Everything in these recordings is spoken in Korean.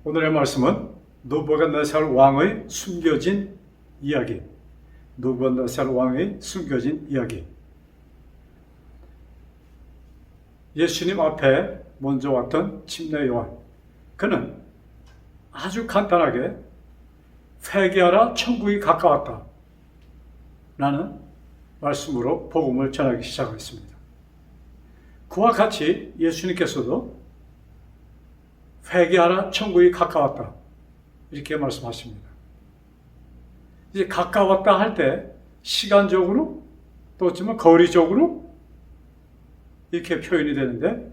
오늘의 말씀은 느부갓네살 왕의 숨겨진 이야기. 느부갓네살 왕의 숨겨진 이야기. 예수님 앞에 먼저 왔던 침례 요한. 그는 아주 간단하게 회개하라, 천국이 가까웠다 라는 말씀으로 복음을 전하기 시작했습니다. 그와 같이 예수님께서도 회개하라, 천국이 가까웠다 이렇게 말씀하십니다. 이제 가까웠다 할 때 시간적으로 또 어쩌면 거리적으로 이렇게 표현이 되는데,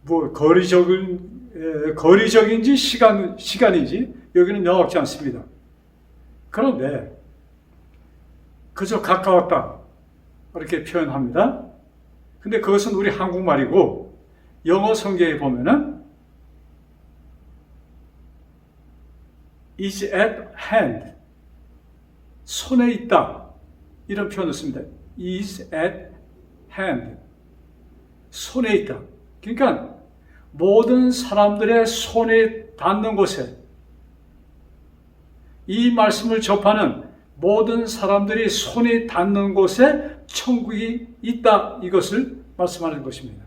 뭐 거리적인지 시간인지 여기는 명확지 않습니다. 그런데 그저 가까웠다 이렇게 표현합니다. 근데 그것은 우리 한국말이고 영어 성경에 보면은 is at hand, 손에 있다 이런 표현을 씁니다. is at hand, 손에 있다. 그러니까 모든 사람들의 손에 닿는 곳에, 이 말씀을 접하는 모든 사람들이 손에 닿는 곳에 천국이 있다, 이것을 말씀하는 것입니다.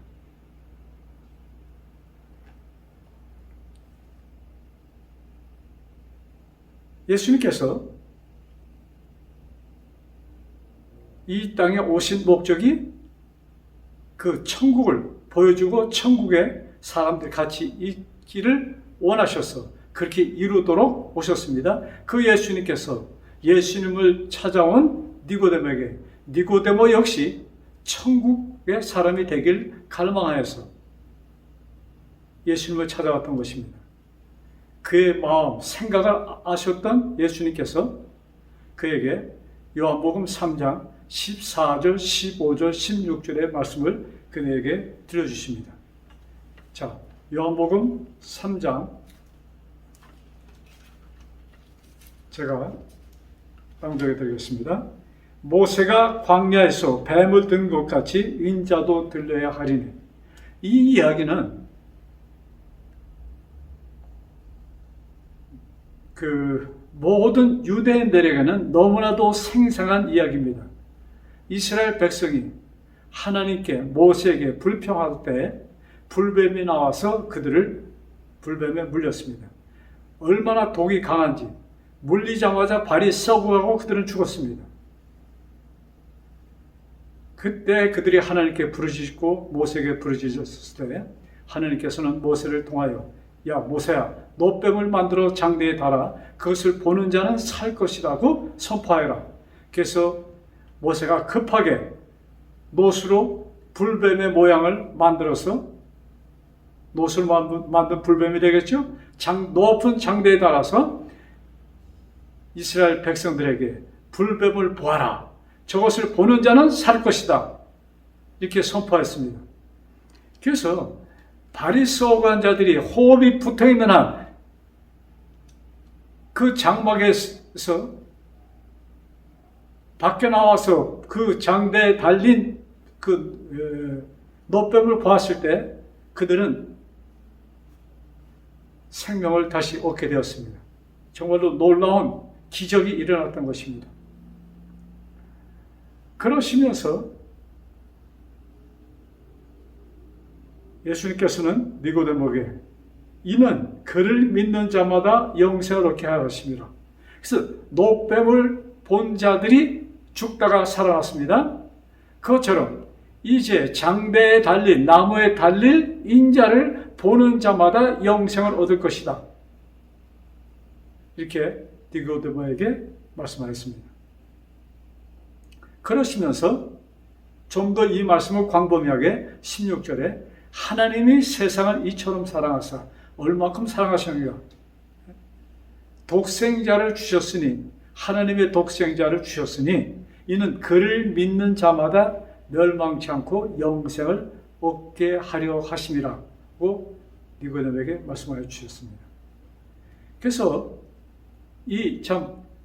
예수님께서 이 땅에 오신 목적이 그 천국을 보여주고 천국에 사람들이 같이 있기를 원하셔서 그렇게 이루도록 오셨습니다. 그 예수님께서 예수님을 찾아온 니고데모에게, 니고데모 역시 천국의 사람이 되길 갈망하여서 예수님을 찾아왔던 것입니다. 그의 마음, 생각을 아셨던 예수님께서 그에게 요한복음 3장 14절, 15절, 16절의 말씀을 그에게 들려주십니다. 자, 요한복음 3장 제가 낭독해 드리겠습니다. 모세가 광야에서 뱀을 든 것 같이 인자도 들려야 하리니. 이 이야기는 모든 유대인들에게는 너무나도 생생한 이야기입니다. 이스라엘 백성이 하나님께, 모세에게 불평할 때 불뱀이 나와서 그들을 불뱀에 물렸습니다. 얼마나 독이 강한지, 물리자마자 발이 썩어가고 그들은 죽었습니다. 그때 그들이 하나님께 부르짖고 모세에게 부르짖었을 때 하나님께서는 모세를 통하여, 야 모세야, 노뱀을 만들어 장대에 달아 그것을 보는 자는 살 것이라고 선포하여라. 그래서 모세가 급하게 노수로 불뱀의 모양을 만들어서, 노수로 만든 불뱀이 되겠죠? 높은 장대에 달아서 이스라엘 백성들에게 불뱀을 보아라, 저것을 보는 자는 살 것이다, 이렇게 선포했습니다. 그래서 발이 썩어간 자들이 호흡이 붙어있는 한 그 장막에서 밖에 나와서 그 장대에 달린 그 노뱀을 보았을 때 그들은 생명을 다시 얻게 되었습니다. 정말로 놀라운 기적이 일어났던 것입니다. 그러시면서 예수님께서는 니고데모에게 이는 그를 믿는 자마다 영생을 얻게 하려 하심이라. 그래서 노뱀을 본 자들이 죽다가 살아났습니다. 그것처럼 이제 장대에 달린, 나무에 달릴 인자를 보는 자마다 영생을 얻을 것이다, 이렇게 니고데모에게 말씀하셨습니다. 그러시면서 좀 더 이 말씀을 광범위하게 16절에 하나님이 세상을 이처럼 사랑하사, 얼마큼 사랑하셨는가? 독생자를 주셨으니, 하나님의 독생자를 주셨으니 이는 그를 믿는 자마다 멸망치 않고 영생을 얻게 하려 하심이라고 니고데모에게 말씀하여 주셨습니다. 그래서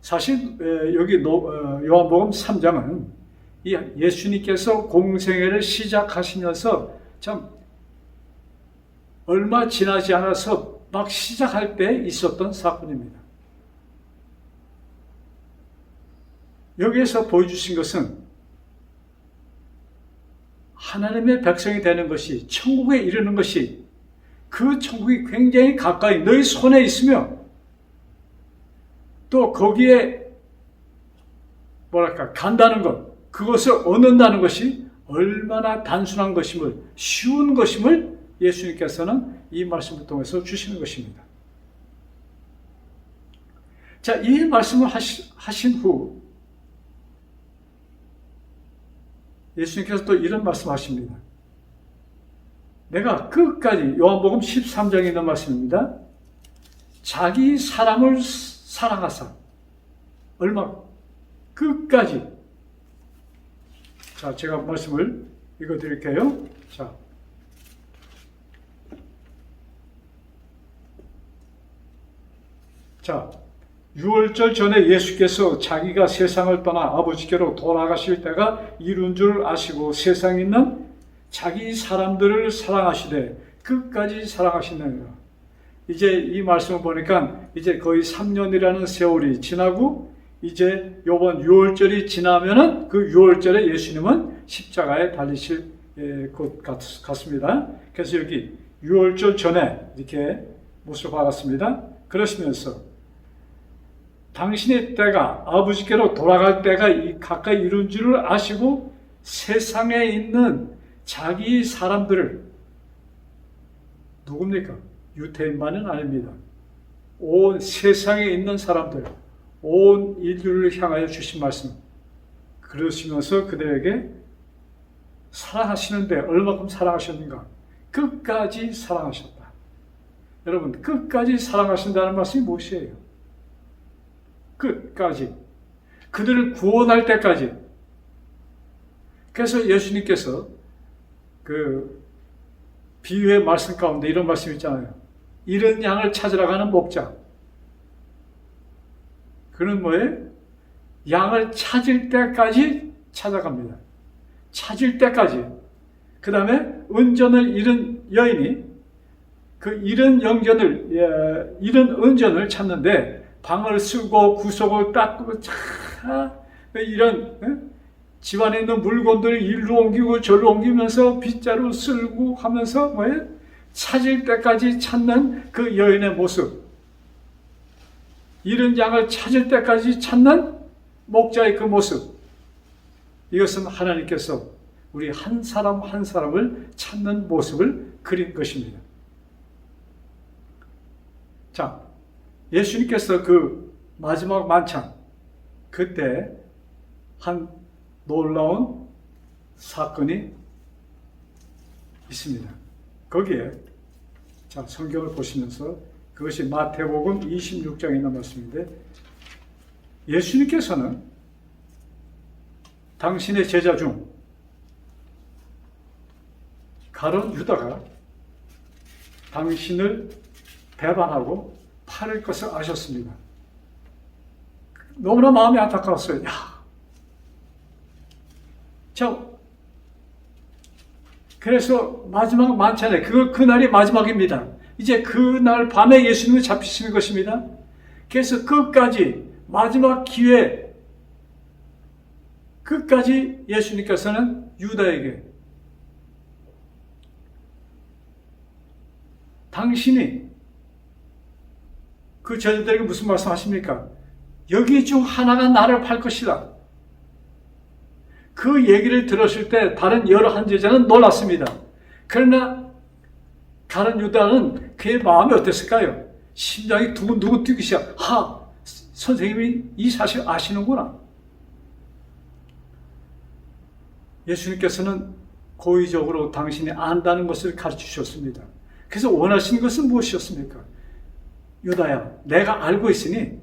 사실 여기 요한복음 3장은 이 예수님께서 공생애를 시작하시면서 참 얼마 지나지 않아서 막 시작할 때 있었던 사건입니다. 여기에서 보여주신 것은 하나님의 백성이 되는 것이, 천국에 이르는 것이, 그 천국이 굉장히 가까이 너희 손에 있으며 또 거기에 간다는 것, 그것을 얻는다는 것이 얼마나 단순한 것임을, 쉬운 것임을 예수님께서는 이 말씀을 통해서 주시는 것입니다. 자, 이 말씀을 하신 후 예수님께서 또 이런 말씀하십니다. 내가 끝까지, 요한복음 13장에 있는 말씀입니다. 자기 사람을 사랑하사, 얼마 끝까지. 자, 제가 말씀을 읽어드릴게요. 자, 유월절 전에 예수께서 자기가 세상을 떠나 아버지께로 돌아가실 때가 이룬 줄 아시고 세상에 있는 자기 사람들을 사랑하시되 끝까지 사랑하시느니라. 이제 이 말씀을 보니까 이제 거의 3년이라는 세월이 지나고 이제 요번 유월절이 지나면은 그 유월절에 예수님은 십자가에 달리실 것 같습니다. 그래서 여기 유월절 전에 이렇게 못을 박았습니다. 그러시면서 당신의 때가, 아버지께로 돌아갈 때가 가까이 이룬 줄을 아시고 세상에 있는 자기 사람들을, 누굽니까? 유태인만은 아닙니다. 온 세상에 있는 사람들, 온 인류를 향하여 주신 말씀, 그러시면서 그들에게 사랑하시는데 얼마큼 사랑하셨는가? 끝까지 사랑하셨다. 여러분, 끝까지 사랑하신다는 말씀이 무엇이에요? 끝까지. 그들을 구원할 때까지. 그래서 예수님께서 그 비유의 말씀 가운데 이런 말씀 있잖아요. 잃은 양을 찾으러 가는 목자. 그는 뭐예요? 양을 찾을 때까지 찾아갑니다. 찾을 때까지. 그 다음에 은전을 잃은 여인이 그 잃은 은전을 찾는데 방을 쓰고 구석을 닦고 이런 집안에 있는 물건들을 일로 옮기고 절로 옮기면서 빗자루 쓸고 하면서 뭐예요? 찾을 때까지 찾는 그 여인의 모습, 잃은 양을 찾을 때까지 찾는 목자의 그 모습, 이것은 하나님께서 우리 한 사람 한 사람을 찾는 모습을 그린 것입니다. 자, 예수님께서 그 마지막 만찬, 그때 한 놀라운 사건이 있습니다. 거기에, 자, 성경을 보시면서, 그것이 마태복음 26장에 있는 말씀인데, 예수님께서는 당신의 제자 중 가룟 유다가 당신을 배반하고 팔을 것을 아셨습니다. 너무나 마음이 안타까웠어요. 그래서 마지막 만찬에, 그날이 마지막입니다. 이제 그날 밤에 예수님을 잡히시는 것입니다. 그래서 끝까지, 마지막 기회, 끝까지 예수님께서는 유다에게 당신이 그 제자들에게 무슨 말씀 하십니까? 여기 중 하나가 나를 팔 것이다. 그 얘기를 들었을 때 다른 여러 한 제자는 놀랐습니다. 그러나 다른 유다는 그의 마음이 어땠을까요? 심장이 두근두근 뛰기 시작. 선생님이 이 사실 아시는구나. 예수님께서는 고의적으로 당신이 안다는 것을 가르치셨습니다. 그래서 원하시는 것은 무엇이었습니까? 유다야, 내가 알고 있으니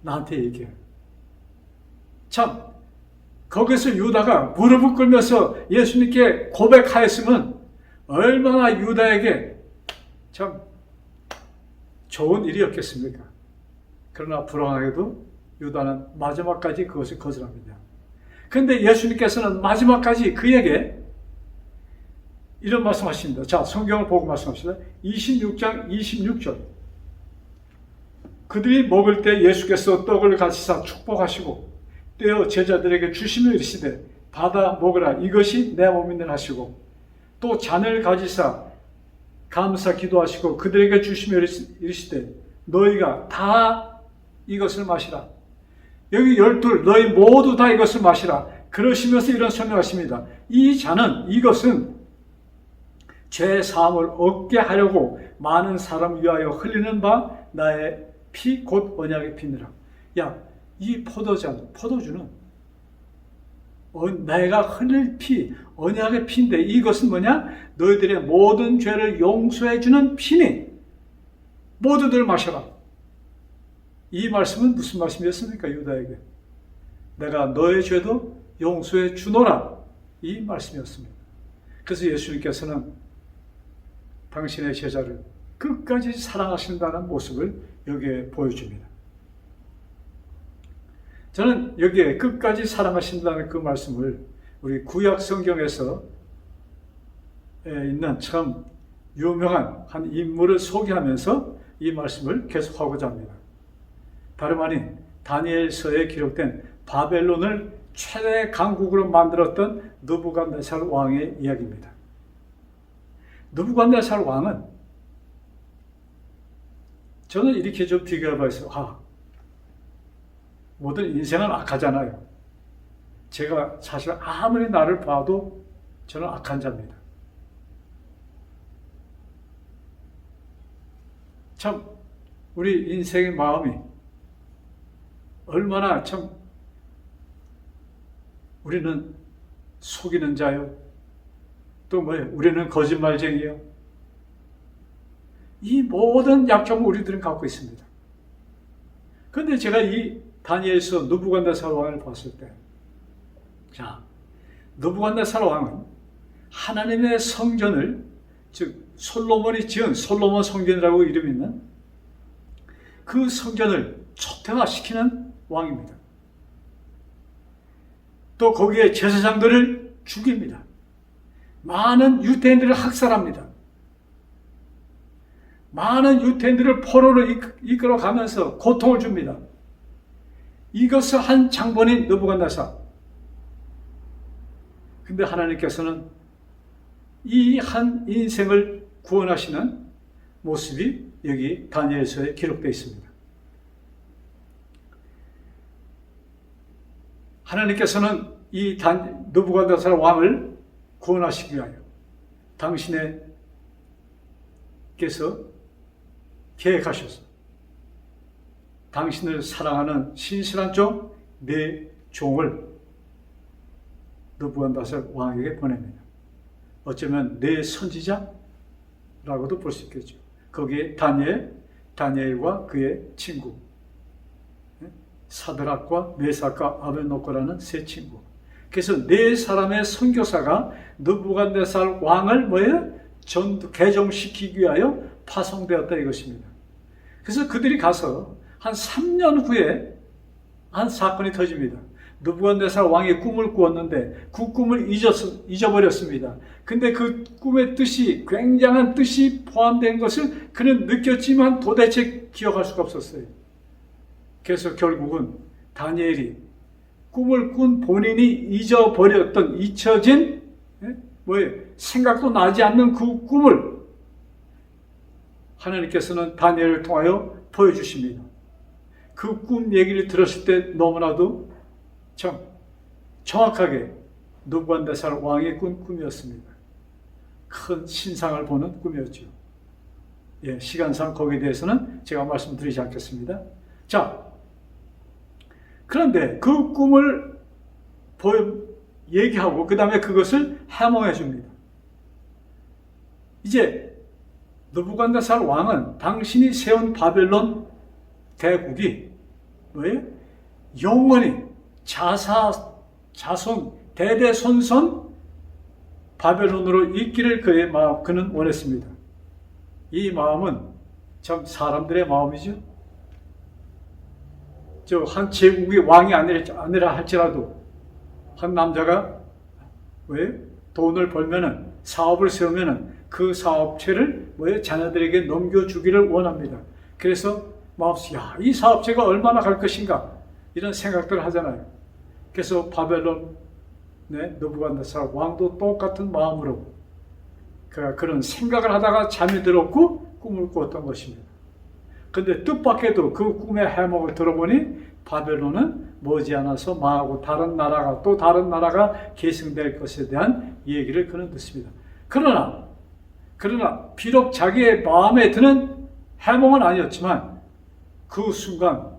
나한테 얘기해. 참, 거기서 유다가 무릎을 꿇면서 예수님께 고백하였으면 얼마나 유다에게 참 좋은 일이었겠습니까? 그러나 불행하게도 유다는 마지막까지 그것을 거절합니다. 그런데 예수님께서는 마지막까지 그에게 이런 말씀하십니다. 자, 성경을 보고 말씀하십니다. 26장 26절. 그들이 먹을 때 예수께서 떡을 가지사 축복하시고 떼어 제자들에게 주시며 이르시되 받아 먹으라, 이것이 내 몸이니라 하시고, 또 잔을 가지사 감사 기도하시고 그들에게 주시며 이르시되 너희가 다 이것을 마시라. 여기 12 너희 모두 다 이것을 마시라. 그러시면서 이런 설명하십니다. 이 잔은, 이것은 죄 사함을 얻게 하려고 많은 사람 위하여 흘리는 바 나의 피 곧 언약의 피니라. 야, 이 포도주는 내가 흘릴 피, 언약의 피인데, 이것은 뭐냐? 너희들의 모든 죄를 용서해 주는 피니 모두들 마셔라. 이 말씀은 무슨 말씀이었습니까? 유다에게 내가 너의 죄도 용서해 주노라, 이 말씀이었습니다. 그래서 예수님께서는 당신의 제자를 끝까지 사랑하신다는 모습을 여기에 보여줍니다. 저는 여기에 끝까지 사랑하신다는 그 말씀을 우리 구약 성경에서 있는 참 유명한 한 인물을 소개하면서 이 말씀을 계속하고자 합니다. 다름 아닌 다니엘서에 기록된 바벨론을 최대 강국으로 만들었던 느부갓네살 왕의 이야기입니다. 느부갓네살 왕은, 저는 이렇게 좀 비교해봐서, 모든 인생은 악하잖아요. 제가 사실 아무리 나를 봐도 저는 악한 자입니다. 참 우리 인생의 마음이 얼마나 참, 우리는 속이는 자요, 또 뭐예요? 우리는 거짓말쟁이요. 이 모든 약점을 우리들은 갖고 있습니다. 그런데 제가 이 다니엘서 느부갓네살 왕을 봤을 때, 자, 느부갓네살 왕은 하나님의 성전을, 즉 솔로몬이 지은 솔로몬 성전이라고 이름 있는 그 성전을 초토화시키는 왕입니다. 또 거기에 제사장들을 죽입니다. 많은 유대인들을 학살합니다. 많은 유대인들을 포로로 이끌어가면서 고통을 줍니다. 이것을 한 장본인 느부갓네살. 근데 하나님께서는 이 한 인생을 구원하시는 모습이 여기 다니엘서에 기록되어 있습니다. 하나님께서는 이 느부갓네살 왕을 구원하시기 위하여 당신께서 계획하셔서 당신을 사랑하는 신실한 종, 내 종을 느부갓네살 왕에게 보냅니다. 어쩌면 내 선지자라고도 볼 수 있겠죠. 거기에 다니엘과 그의 친구, 사드락과 메삭과 아벳노고라는 세 친구. 그래서 네 사람의 선교사가 느부갓네살 왕을 개종시키기 위하여 파송되었다, 이것입니다. 그래서 그들이 가서 한 3년 후에 한 사건이 터집니다. 느부갓네살 왕이 꿈을 꾸었는데 그 꿈을 잊어버렸습니다. 근데 그 꿈의 뜻이, 굉장한 뜻이 포함된 것을 그는 느꼈지만 도대체 기억할 수가 없었어요. 그래서 결국은 다니엘이 꿈을 꾼 본인이 잊혀진 생각도 나지 않는 그 꿈을 하나님께서는 다니엘을 통하여 보여주십니다. 그 꿈 얘기를 들었을 때 너무나도 참 정확하게 느부갓네살 왕이 꾼 꿈이었습니다. 큰 신상을 보는 꿈이었죠. 시간상 거기에 대해서는 제가 말씀드리지 않겠습니다. 자, 그런데 그 꿈을 얘기하고 그 다음에 그것을 해몽해 줍니다. 이제 느부갓네살 왕은 당신이 세운 바벨론 대국이 영원히 자손 대대손손 바벨론으로 있기를 그는 원했습니다. 이 마음은 참 사람들의 마음이죠. 한 제국의 왕이 아니라 할지라도 한 남자가 돈을 벌면은 사업을 세우면은 그 사업체를 자녀들에게 넘겨주기를 원합니다. 그래서 마음속에 이 사업체가 얼마나 갈 것인가 이런 생각들을 하잖아요. 그래서 바벨론 느부갓네살 왕도 똑같은 마음으로 그런 생각을 하다가 잠이 들었고 꿈을 꾸었던 것입니다. 그런데 뜻밖에도 그 꿈의 해몽을 들어보니 바벨론은 머지않아서 망하고 또 다른 나라가 계승될 것에 대한 얘기를 그는 듣습니다. 그러나 비록 자기의 마음에 드는 해몽은 아니었지만 그 순간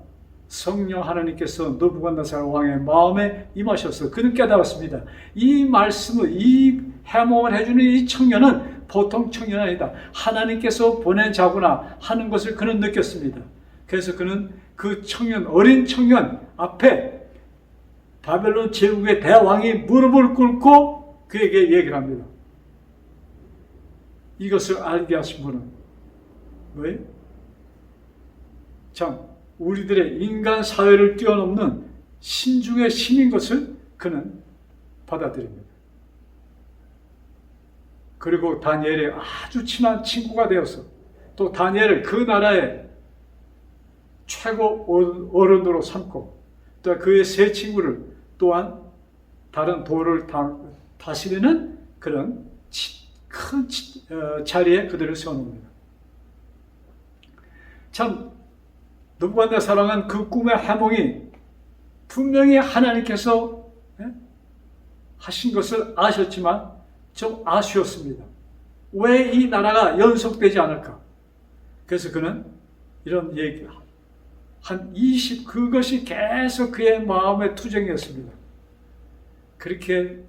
성령 하나님께서 느부갓네살 왕의 마음에 임하셔서 그는 깨달았습니다. 이 말씀을, 이 해몽을 해주는 이 청년은 보통 청년이 아니다. 하나님께서 보낸 자구나 하는 것을 그는 느꼈습니다. 그래서 그는 그 어린 청년 앞에 바벨론 제국의 대왕이 무릎을 꿇고 그에게 얘기를 합니다. 이것을 알게 하신 분은 뭐예요? 참, 우리들의 인간 사회를 뛰어넘는 신중의 신인 것을 그는 받아들입니다. 그리고 다니엘의 아주 친한 친구가 되어서 또 다니엘을 그 나라의 최고 어른으로 삼고 또 그의 세 친구를 또한 다른 도를 다스리는 그런 큰 자리에 그들을 세워놓습니다. 참 느부갓네살은 그 꿈의 해몽이 분명히 하나님께서 하신 것을 아셨지만 좀 아쉬웠습니다. 왜 이 나라가 연속되지 않을까? 그래서 그는 이런 얘기, 그것이 계속 그의 마음의 투쟁이었습니다. 그렇게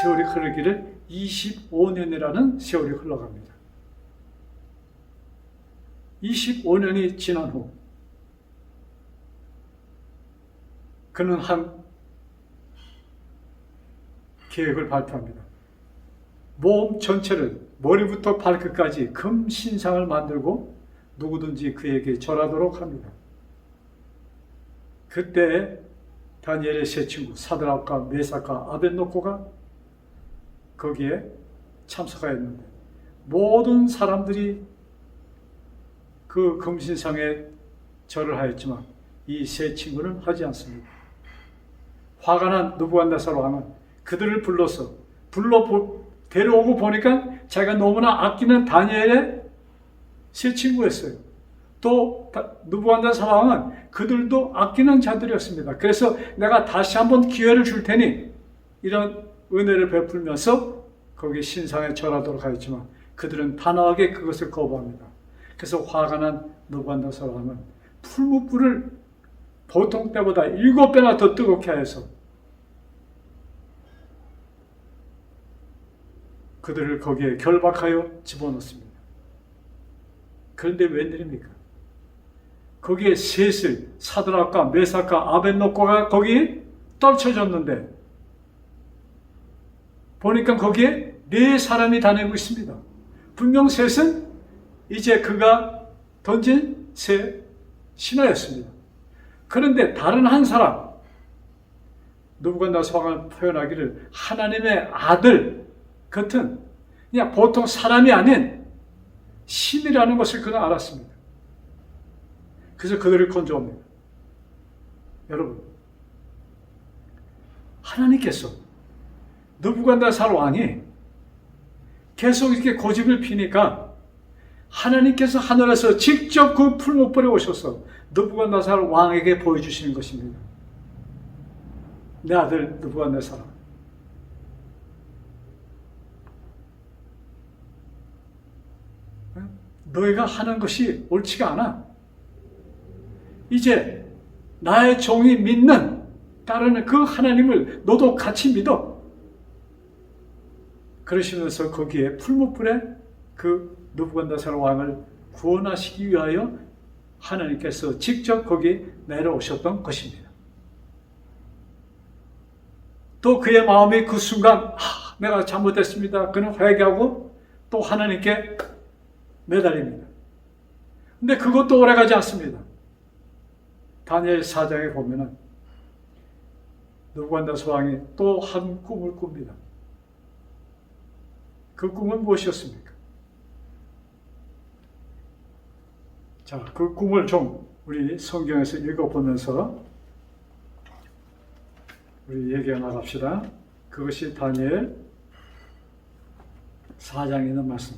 세월이 흐르기를 25년이라는 세월이 흘러갑니다. 25년이 지난 후 그는 한 계획을 발표합니다. 몸 전체를 머리부터 발끝까지 금 신상을 만들고 누구든지 그에게 절하도록 합니다. 그때 다니엘의 세 친구 사드락과 메삭과 아벳노고가 거기에 참석하였는데 모든 사람들이 그 금신상에 절을 하였지만 이 세 친구는 하지 않습니다. 화가 난 느부갓네살 왕은 그들을 데려오고 보니까 자기가 너무나 아끼는 다니엘의 세 친구였어요. 또 느부갓네살 왕은 그들도 아끼는 자들이었습니다. 그래서 내가 다시 한번 기회를 줄 테니 이런 은혜를 베풀면서 거기 신상에 절하도록 하였지만 그들은 단호하게 그것을 거부합니다. 그래서 화가 난 느부갓네살 왕은 풀무불을 보통 때보다 7배나 더 뜨겁게 하여서 그들을 거기에 결박하여 집어넣습니다. 그런데 웬일입니까? 거기에 셋을 사드락과 메삭과 아벳노고가 거기에 떨쳐졌는데 보니까 거기에 4사람이 다니고 있습니다. 분명 셋은 이제 그가 던진 새 신하였습니다. 그런데 다른 한 사람, 느부갓네살 왕을 표현하기를 하나님의 아들 같은 그냥 보통 사람이 아닌 신이라는 것을 그는 알았습니다. 그래서 그들을 건져옵니다. 여러분, 하나님께서 느부갓네살 왕이 계속 이렇게 고집을 피니까 하나님께서 하늘에서 직접 그 풀무불에 오셔서 느부갓네살 왕에게 보여주시는 것입니다. 내 아들 느부갓네살아, 너희가 하는 것이 옳지가 않아. 이제 나의 종이 따르는 그 하나님을 너도 같이 믿어. 그러시면서 거기에 풀무불에 그 느부갓네살 왕을 구원하시기 위하여 하나님께서 직접 거기 내려오셨던 것입니다. 또 그의 마음이 그 순간 내가 잘못했습니다. 그는 회개하고 또 하나님께 매달립니다. 근데 그것도 오래가지 않습니다. 다니엘 4장에 보면은 느부갓네살 왕이 또 한 꿈을 꿉니다. 그 꿈은 무엇이었습니까? 자, 그 꿈을 좀 우리 성경에서 읽어보면서 우리 얘기해 나갑시다. 그것이 다니엘 4장에 있는 말씀.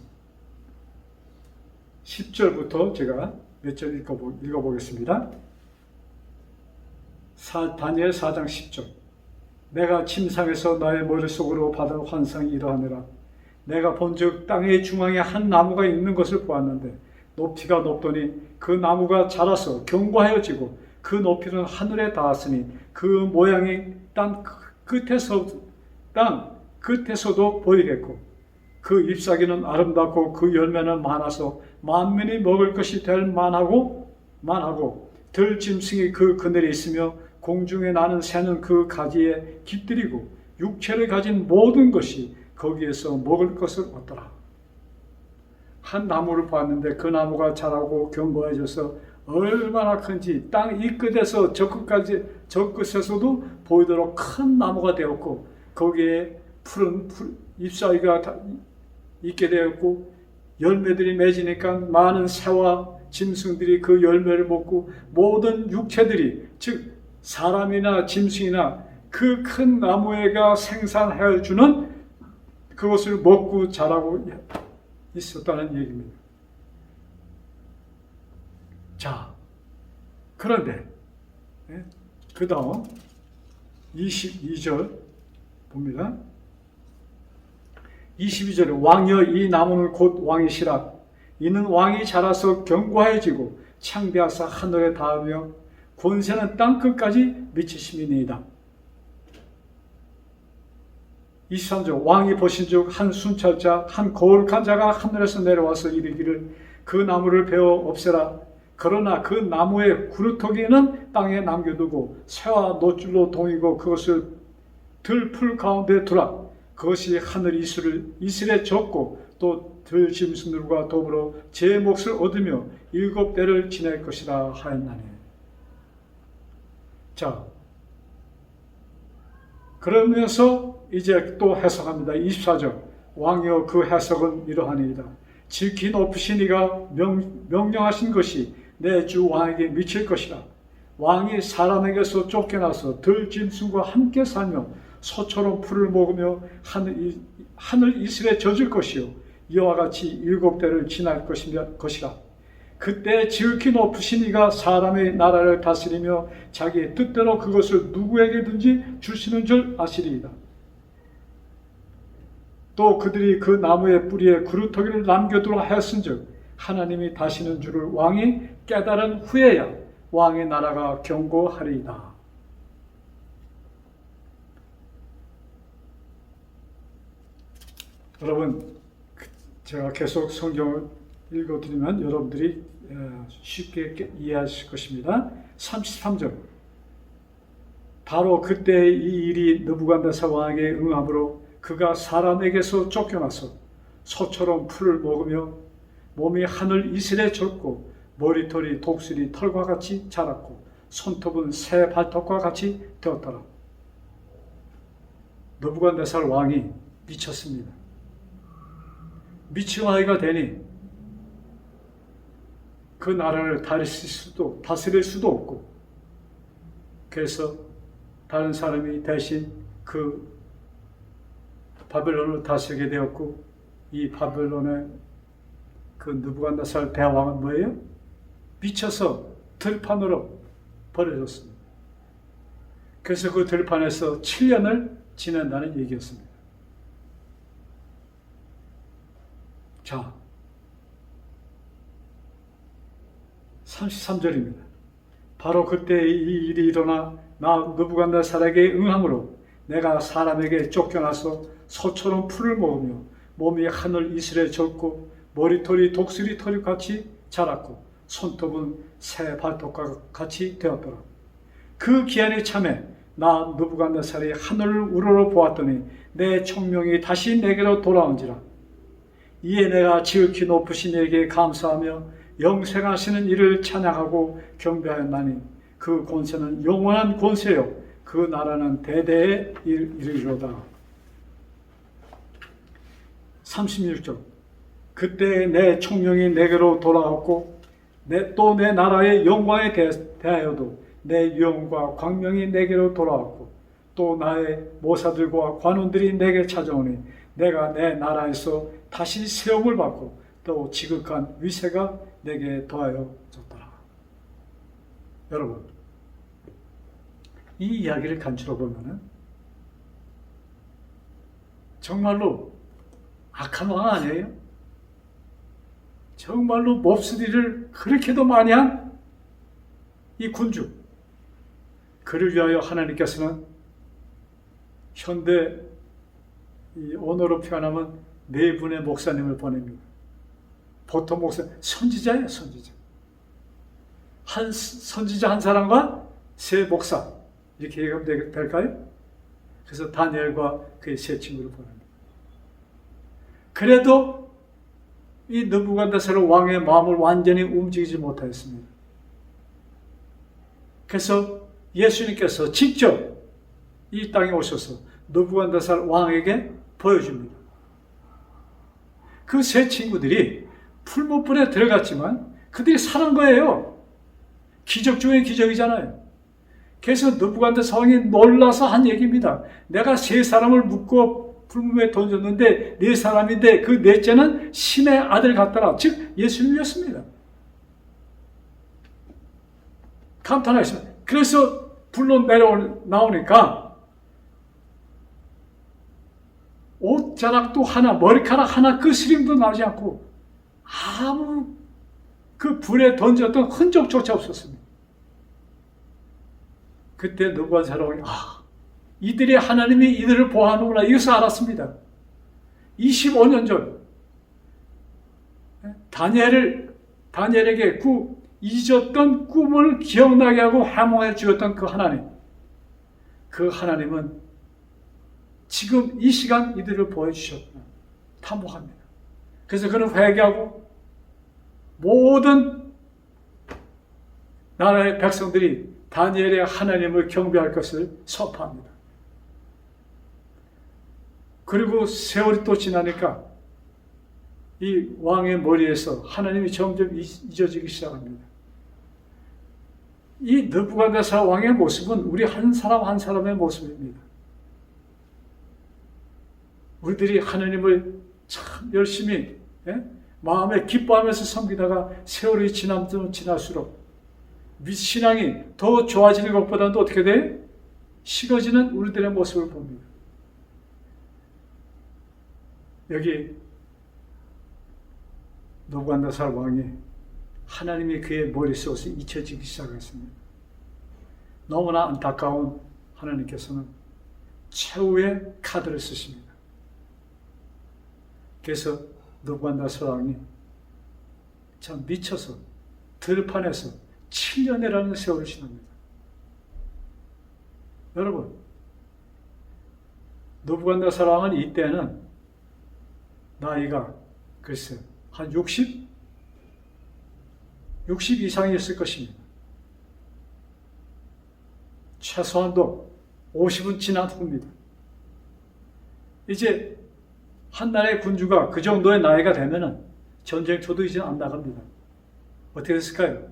10절부터 제가 몇 절 읽어보겠습니다. 다니엘 4장 10절. 내가 침상에서 나의 머릿속으로 받은 환상이 이러하니라. 내가 본즉 땅의 중앙에 한 나무가 있는 것을 보았는데 높이가 높더니 그 나무가 자라서 견고하여지고 그 높이는 하늘에 닿았으니 그 모양이 땅 끝에서도 보이겠고 그 잎사귀는 아름답고 그 열매는 많아서 만민이 먹을 것이 될 만하고 들짐승이 그 그늘에 있으며 공중에 나는 새는 그 가지에 깃들이고 육체를 가진 모든 것이 거기에서 먹을 것을 얻더라. 한 나무를 봤는데 그 나무가 자라고 견고해져서 얼마나 큰지 땅 이 끝에서 저 끝에서도 보이도록 큰 나무가 되었고 거기에 푸른 잎사귀가 있게 되었고 열매들이 맺으니까 많은 새와 짐승들이 그 열매를 먹고 모든 육체들이 즉 사람이나 짐승이나 그 큰 나무에가 생산해 주는 그것을 먹고 자라고 있었다는 얘기입니다. 자, 그런데 그 다음 22절 봅니다. 22절에 왕여 이 나무는 곧 왕이시라. 이는 왕이 자라서 견고해지고 창대하사 하늘에 닿으며 권세는 땅끝까지 미치심이니이다. 23절 왕이 보신즉 한 순찰자 한 거룩한 자가 하늘에서 내려와서 이르기를 그 나무를 베어 없애라. 그러나 그 나무의 구루터기는 땅에 남겨두고 새와 노줄로 동이고 그것을 들풀 가운데 두라. 그것이 하늘 이슬에 젖고 또 들짐승들과 더불어 제 몫을 얻으며 7대를 지낼 것이라 하였나니. 자, 그러면서 이제 또 해석합니다. 24절 왕이여 그 해석은 이러하니이다. 지키 높으신 이가 명령하신 것이 내 주 왕에게 미칠 것이라. 왕이 사람에게서 쫓겨나서 들짐승과 함께 살며 소처럼 풀을 먹으며 하늘 이슬에 젖을 것이요 이와 같이 7대를 지날 것이라. 그때 지극히 높으신 이가 사람의 나라를 다스리며 자기의 뜻대로 그것을 누구에게든지 주시는 줄 아시리이다. 또 그들이 그 나무의 뿌리에 구루터기를 남겨두라 하였은즉 하나님이 다시는 줄을 왕이 깨달은 후에야 왕의 나라가 견고하리이다. 여러분, 제가 계속 성경을 읽어드리면 여러분들이 쉽게 이해하실 것입니다. 33절 바로 그때 이 일이 느부갓네살 왕에게 응함으로 그가 사람에게서 쫓겨나서 소처럼 풀을 먹으며 몸이 하늘 이슬에 젖고 머리털이 독수리 털과 같이 자랐고 손톱은 새 발톱과 같이 되었더라. 느부갓네살 왕이 미쳤습니다. 미친 아이가 되니 그 나라를 다스릴 수도 없고 그래서 다른 사람이 대신 그 바벨론을 다스리게 되었고 이 바벨론의 그 느부갓네살 대왕은 뭐예요? 미쳐서 들판으로 버려졌습니다. 그래서 그 들판에서 7년을 지낸다는 얘기였습니다. 자, 33절입니다. 바로 그때 이 일이 일어나 나 느부갓네살에게 응함으로 내가 사람에게 쫓겨나서 소처럼 풀을 먹으며 몸이 하늘 이슬에 젖고 머리털이 독수리 털이 같이 자랐고 손톱은 새 발톱과 같이 되었더라. 그 기한이 참에 나 느부갓네살이 하늘을 우러러 보았더니 내 총명이 다시 내게로 돌아온지라. 이에 내가 지극히 높으신 이에게 감사하며 영생하시는 이를 찬양하고 경배하였나니 그 권세는 영원한 권세요 그 나라는 대대에 이르리로다. 36절. 그때 내 총명이 내게로 돌아왔고 또 내 나라의 영광에 대하여도 내 유형과 광명이 내게로 돌아왔고 또 나의 모사들과 관원들이 내게 찾아오니 내가 내 나라에서 다시 세움을 받고 또 지극한 위세가 내게 더하여졌더라. 여러분, 이 이야기를 간추려 보면은 정말로 악한 왕 아니에요? 정말로 몹쓸이를 그렇게도 많이 한 이 군주, 그를 위하여 하나님께서는 현대 이 언어로 표현하면 네 분의 목사님을 보냅니다. 보통 목사, 선지자예요, 선지자. 선지자 한 사람과 세 목사, 이렇게 얘기하면 될까요? 그래서 다니엘과 그의 세 친구를 보냅니다. 그래도 이 느부갓네살 왕의 마음을 완전히 움직이지 못하였습니다. 그래서 예수님께서 직접 이 땅에 오셔서 느부갓네살 왕에게 보여줍니다. 그 세 친구들이 풀무불에 들어갔지만 그들이 살은 거예요. 기적 중에 기적이잖아요. 그래서 느부갓네살 왕이 놀라서 한 얘기입니다. 내가 세 사람을 묶고 풀무불에 던졌는데 네 사람인데 그 넷째는 신의 아들 같더라. 즉 예수님이었습니다. 감탄하였습니다. 그래서 불로 나오니까 옷자락도 하나, 머리카락 하나, 그 스림도 나오지 않고 아무 그 불에 던졌던 흔적조차 없었습니다. 그때 느부갓네살 왕이 이들의 하나님이 이들을 보호하는구나, 이것을 알았습니다. 25년 전 다니엘에게 잊었던 꿈을 기억나게 하고 해몽해 주었던 그 하나님은 지금 이 시간 이들을 보여주셨구나, 탐복합니다. 그래서 그는 회개하고 모든 나라의 백성들이 다니엘의 하나님을 경배할 것을 선포합니다. 그리고 세월이 또 지나니까 이 왕의 머리에서 하나님이 점점 잊어지기 시작합니다. 이 느부갓네살 왕의 모습은 우리 한 사람 한 사람의 모습입니다. 우리들이 하나님을 참 열심히 마음에 기뻐하면서 섬기다가 세월이 지날수록 신앙이 더 좋아지는 것보다도 어떻게 돼? 식어지는 우리들의 모습을 봅니다. 여기 느부갓네살 왕이 하나님이 그의 머릿속에서 잊혀지기 시작했습니다. 너무나 안타까운 하나님께서는 최후의 카드를 쓰십니다. 그래서 느부갓네살 왕이 참 미쳐서 들판에서 7년이라는 세월을 지납니다. 여러분, 느부갓네살 왕은 이때는 나이가 글쎄 한 60 이상이었을 것입니다. 최소한도 50은 지난 후입니다. 이제 한 나라의 군주가 그 정도의 나이가 되면은 전쟁터도 이제 안 나갑니다. 어떻게 됐을까요?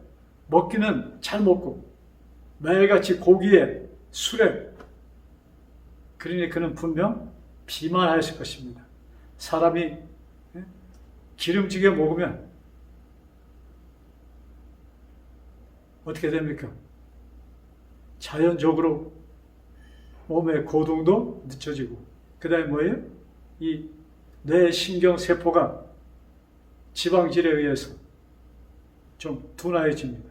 먹기는 잘 먹고 매일같이 고기에 술에, 그러니 그는 분명 비만하였을 것입니다. 사람이 기름지게 먹으면 어떻게 됩니까? 자연적으로 몸의 고동도 늦춰지고, 그 다음에 뭐예요? 이 뇌신경세포가 지방질에 의해서 좀 둔화해집니다.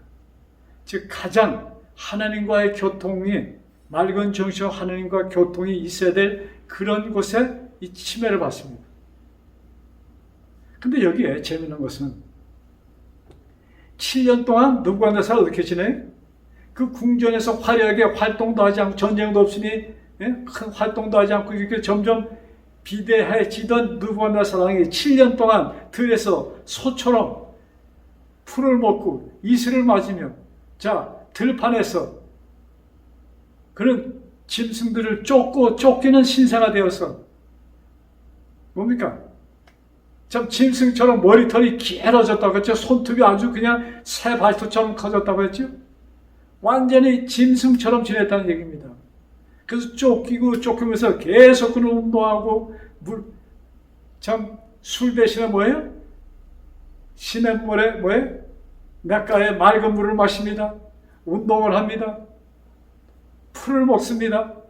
즉 가장 하나님과의 교통이, 맑은 정신과 하나님과 교통이 있어야 될 그런 곳에 이 치매를 받습니다. 근데 여기에 재미있는 것은 7년 동안 느부갓네살 어떻게 지내요? 그 궁전에서 화려하게 활동도 하지 않고, 전쟁도 없으니 큰 활동도 하지 않고 이렇게 점점 비대해지던 느부갓네살 왕이 7년 동안 들에서 소처럼 풀을 먹고 이슬을 맞으며, 자 들판에서 그런 짐승들을 쫓기는 신세가 되어서 뭡니까? 참 짐승처럼 머리털이 길어졌다고 했죠. 손톱이 아주 그냥 새 발톱처럼 커졌다고 했죠. 완전히 짐승처럼 지냈다는 얘기입니다. 그래서 쫓기면서 계속 그는 운동하고 술 대신에 뭐예요? 시냇물에 뭐예요? 냇가에 맑은 물을 마십니다. 운동을 합니다. 풀을 먹습니다.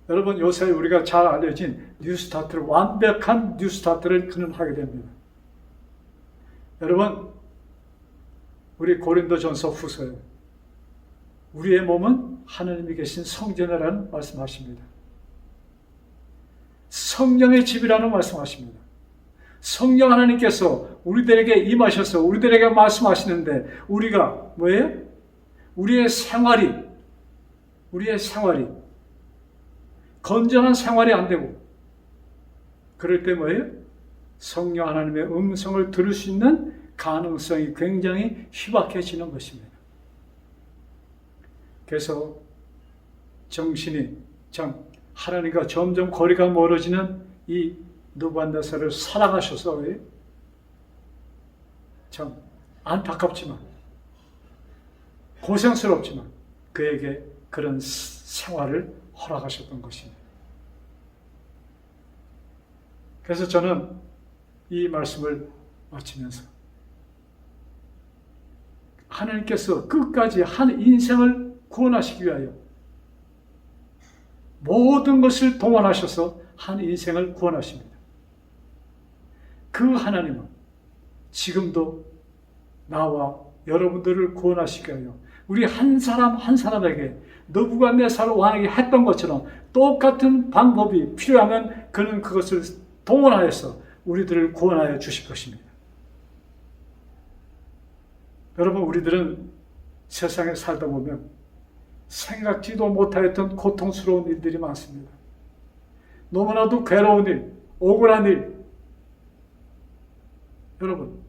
여러분, 요새 우리가 잘 알려진 뉴스타트를, 완벽한 뉴스타트를 그는 하게 됩니다. 여러분, 우리 고린도전서 후서에 우리의 몸은 하나님이 계신 성전이라는 말씀하십니다. 성령의 집이라는 말씀하십니다. 성령 하나님께서 우리들에게 임하셔서 우리들에게 말씀하시는데 우리가 뭐예요? 우리의 생활이 건전한 생활이 안 되고 그럴 때 뭐예요? 성령 하나님의 음성을 들을 수 있는 가능성이 굉장히 희박해지는 것입니다. 그래서 정신이 참 하나님과 점점 거리가 멀어지는 이 느부갓네살을 사랑하셔서 참 안타깝지만 고생스럽지만 그에게 그런 생활을 허락하셨던 것입니다. 그래서 저는 이 말씀을 마치면서 하나님께서 끝까지 한 인생을 구원하시기 위하여 모든 것을 동원하셔서 한 인생을 구원하십니다. 그 하나님은 지금도 나와 여러분들을 구원하시기 위하여 우리 한 사람 한 사람에게 느부갓네살 왕에게 했던 것처럼 똑같은 방법이 필요하면 그는 그것을 동원하여서 우리들을 구원하여 주실 것입니다. 여러분, 우리들은 세상에 살다 보면 생각지도 못하였던 고통스러운 일들이 많습니다. 너무나도 괴로운 일, 억울한 일. 여러분,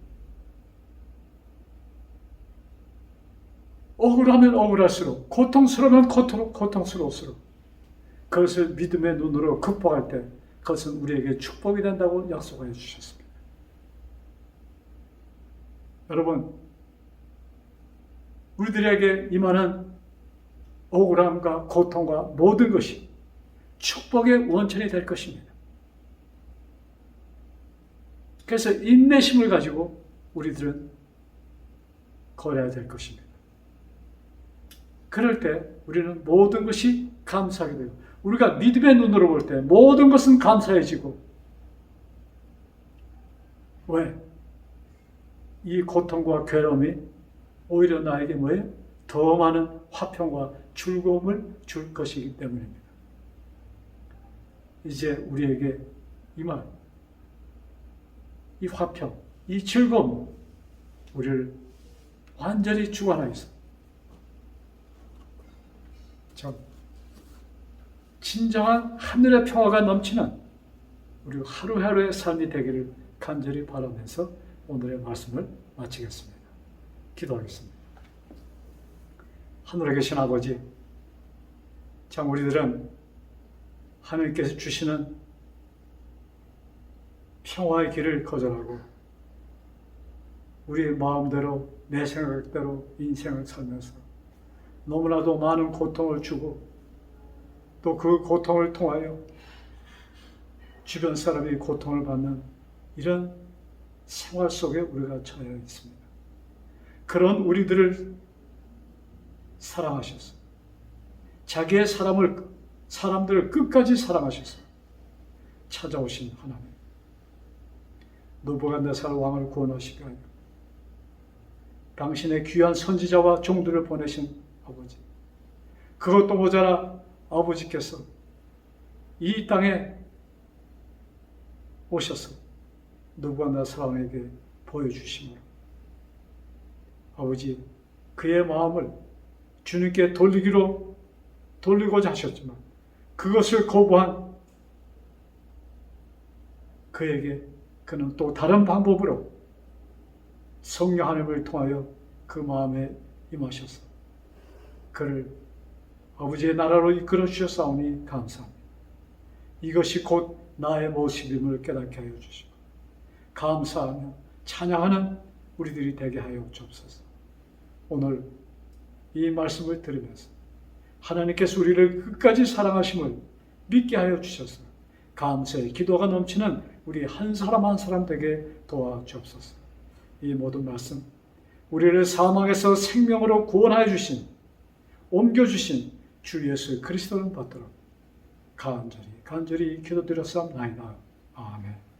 억울하면 억울할수록, 고통스러우면 고통스러울수록 그것을 믿음의 눈으로 극복할 때 그것은 우리에게 축복이 된다고 약속하여 주셨습니다. 여러분, 우리들에게 임하는 억울함과 고통과 모든 것이 축복의 원천이 될 것입니다. 그래서 인내심을 가지고 우리들은 걸어야 될 것입니다. 그럴 때 우리는 모든 것이 감사하게 되고 우리가 믿음의 눈으로 볼 때 모든 것은 감사해지고 왜? 이 고통과 괴로움이 오히려 나에게 뭐예요? 더 많은 화평과 즐거움을 줄 것이기 때문입니다. 이제 우리에게 임할 이 화평, 이 즐거움 우리를 완전히 주관하여서 참 진정한 하늘의 평화가 넘치는 우리 하루하루의 삶이 되기를 간절히 바라면서 오늘의 말씀을 마치겠습니다. 기도하겠습니다. 하늘에 계신 아버지, 참 우리들은 하나님께서 주시는 평화의 길을 거절하고 우리의 마음대로 내 생각대로 인생을 살면서 너무나도 많은 고통을 주고 또 그 고통을 통하여 주변 사람이 고통을 받는 이런 생활 속에 우리가 처해 있습니다. 그런 우리들을 사랑하셔서 자기의 사람들을 끝까지 사랑하셔서 찾아오신 하나님, 느부갓네살 왕을 구원하시기 위하여 당신의 귀한 선지자와 종들을 보내신 아버지, 그것도 모자라 아버지께서 이 땅에 오셔서 느부갓네살 왕에게 보여주심으로 아버지, 그의 마음을 주님께 돌리고자 하셨지만 그것을 거부한 그에게 그는 또 다른 방법으로 성령 하나님을 통하여 그 마음에 임하셔서 그를 아버지의 나라로 이끌어 주셨사오니 감사합니다. 이것이 곧 나의 모습임을 깨닫게 하여 주시고 감사하며 찬양하는 우리들이 되게 하여 주옵소서. 오늘 이 말씀을 들으면서 하나님께서 우리를 끝까지 사랑하심을 믿게 하여 주셔서 감사의 기도가 넘치는 우리 한 사람 한 사람 되게 도와주옵소서. 이 모든 말씀 우리를 사망에서 생명으로 구원하여 주신, 옮겨주신 주 예수 그리스도를 받들어 간절히 기도드렸사옵나이다. 아멘.